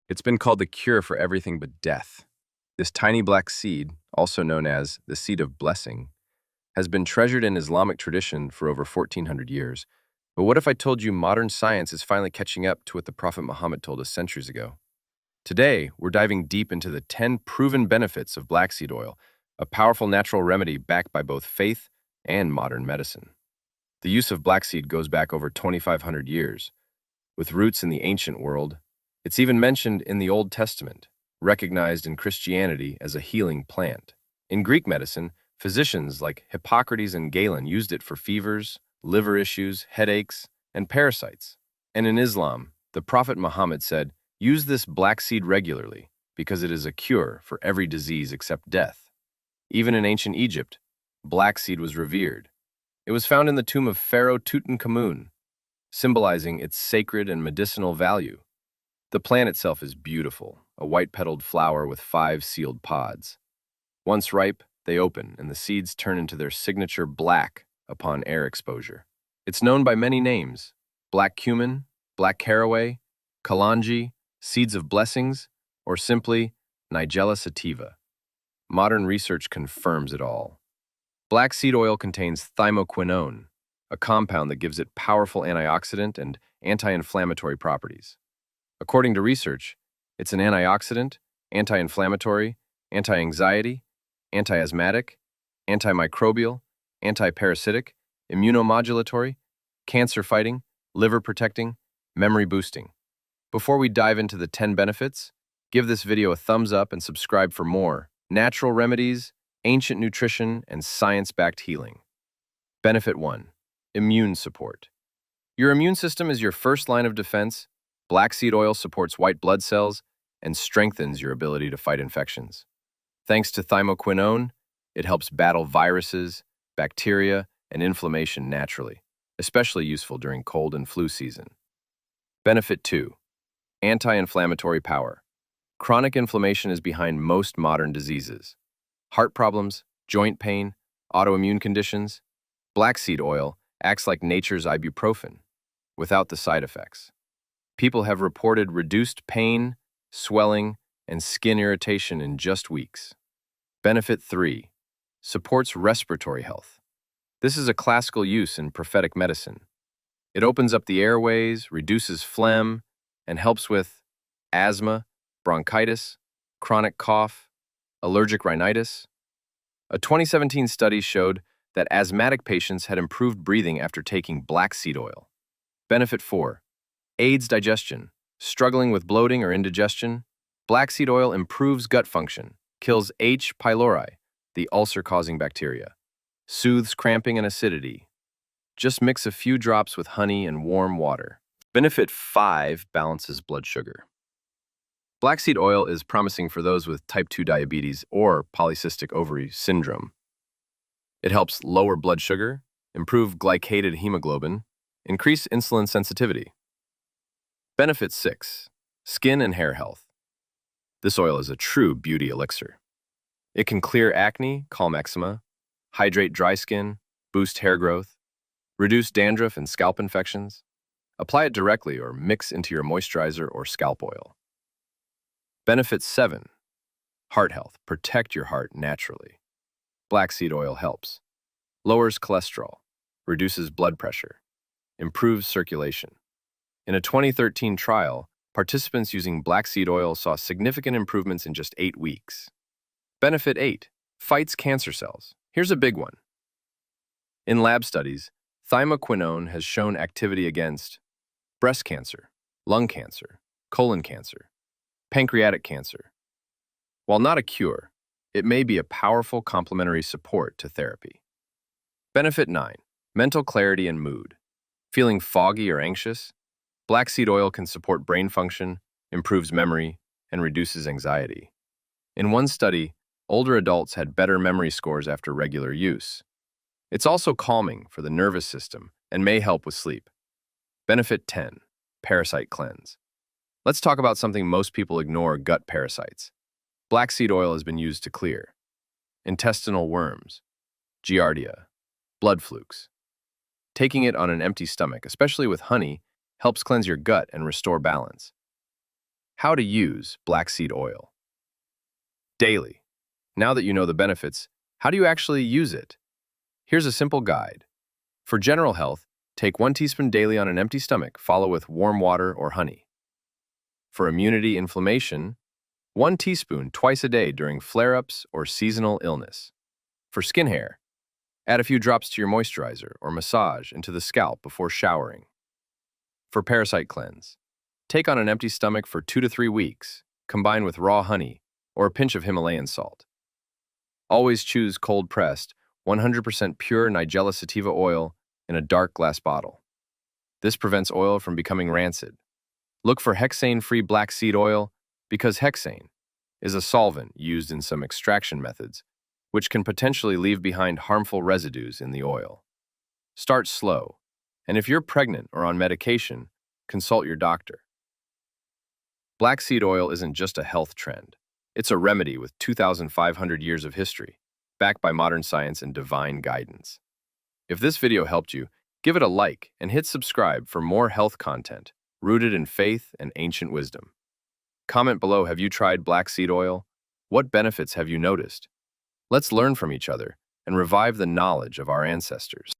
It's been called the cure for everything but death. This tiny black seed, also known as the seed of blessing, has been treasured in Islamic tradition for over 1400 years. But what if I told you modern science is finally catching up to what the Prophet Muhammad told us centuries ago? Today, we're diving deep into the 10 proven benefits of black seed oil, a powerful natural remedy backed by both faith and modern medicine. The use of black seed goes back over 2,500 years. With roots in the ancient world, it's even mentioned in the Old Testament, recognized in Christianity as a healing plant. In Greek medicine, physicians like Hippocrates and Galen used it for fevers, liver issues, headaches, and parasites. And in Islam, the Prophet Muhammad said, "Use this black seed regularly, because it is a cure for every disease except death." Even in ancient Egypt, black seed was revered. It was found in the tomb of Pharaoh Tutankhamun, symbolizing its sacred and medicinal value. The plant itself is beautiful, a white-petaled flower with 5 sealed pods. Once ripe, they open, and the seeds turn into their signature black upon air exposure. It's known by many names: black cumin, black caraway, kalanji, seeds of blessings, or simply Nigella Sativa. Modern research confirms it all. Black seed oil contains thymoquinone, a compound that gives it powerful antioxidant and anti-inflammatory properties. According to research, it's an antioxidant, anti-inflammatory, anti-anxiety, anti-asthmatic, antimicrobial, anti-parasitic, immunomodulatory, cancer-fighting, liver-protecting, memory-boosting. Before we dive into the 10 benefits, give this video a thumbs up and subscribe for more natural remedies, ancient nutrition, and science-backed healing. Benefit 1. Immune support. Your immune system is your first line of defense. Black seed oil supports white blood cells and strengthens your ability to fight infections. Thanks to thymoquinone, it helps battle viruses, bacteria, and inflammation naturally, especially useful during cold and flu season. Benefit 2. Anti-inflammatory power. Chronic inflammation is behind most modern diseases. Heart problems, joint pain, autoimmune conditions. Black seed oil acts like nature's ibuprofen, without the side effects. People have reported reduced pain, swelling, and skin irritation in just weeks. Benefit 3. Supports respiratory health. This is a classical use in prophetic medicine. It opens up the airways, reduces phlegm, and helps with asthma, bronchitis, chronic cough, allergic rhinitis. A 2017 study showed that asthmatic patients had improved breathing after taking black seed oil. Benefit 4. Aids digestion. Struggling with bloating or indigestion? Black seed oil improves gut function, kills H. pylori, the ulcer-causing bacteria, soothes cramping and acidity. Just mix a few drops with honey and warm water. Benefit 5. Balances blood sugar. Black seed oil is promising for those with type 2 diabetes or polycystic ovary syndrome. It helps lower blood sugar, improve glycated hemoglobin, increase insulin sensitivity. Benefit 6. Skin and hair health. This oil is a true beauty elixir. It can clear acne, calm eczema, hydrate dry skin, boost hair growth, reduce dandruff and scalp infections. Apply it directly or mix into your moisturizer or scalp oil. Benefit 7. Heart health. Protect your heart naturally. Black seed oil helps. Lowers cholesterol, reduces blood pressure, improves circulation. In a 2013 trial, participants using black seed oil saw significant improvements in just 8 weeks. Benefit 8. Fights cancer cells. Here's a big one. In lab studies, thymoquinone has shown activity against breast cancer, lung cancer, colon cancer, pancreatic cancer. While not a cure, it may be a powerful complementary support to therapy. Benefit 9. Mental clarity and mood. Feeling foggy or anxious? Black seed oil can support brain function, improves memory, and reduces anxiety. In one study, older adults had better memory scores after regular use. It's also calming for the nervous system and may help with sleep. Benefit 10. Parasite cleanse. Let's talk about something most people ignore: gut parasites. Black seed oil has been used to clear intestinal worms, giardia, blood flukes. Taking it on an empty stomach, especially with honey, helps cleanse your gut and restore balance. How to use black seed oil. Daily. Now that you know the benefits, how do you actually use it? Here's a simple guide. For general health, take 1 teaspoon daily on an empty stomach, follow with warm water or honey. For immunity inflammation, 1 teaspoon twice a day during flare-ups or seasonal illness. For skin hair, add a few drops to your moisturizer or massage into the scalp before showering. For parasite cleanse, take on an empty stomach for 2 to 3 weeks, combine with raw honey or a pinch of Himalayan salt. Always choose cold-pressed, 100% pure Nigella Sativa oil in a dark glass bottle. This prevents oil from becoming rancid. Look for hexane-free black seed oil because hexane is a solvent used in some extraction methods, which can potentially leave behind harmful residues in the oil. Start slow, and if you're pregnant or on medication, consult your doctor. Black seed oil isn't just a health trend. It's a remedy with 2,500 years of history, backed by modern science and divine guidance. If this video helped you, give it a like and hit subscribe for more health content rooted in faith and ancient wisdom. Comment below, have you tried black seed oil? What benefits have you noticed? Let's learn from each other and revive the knowledge of our ancestors.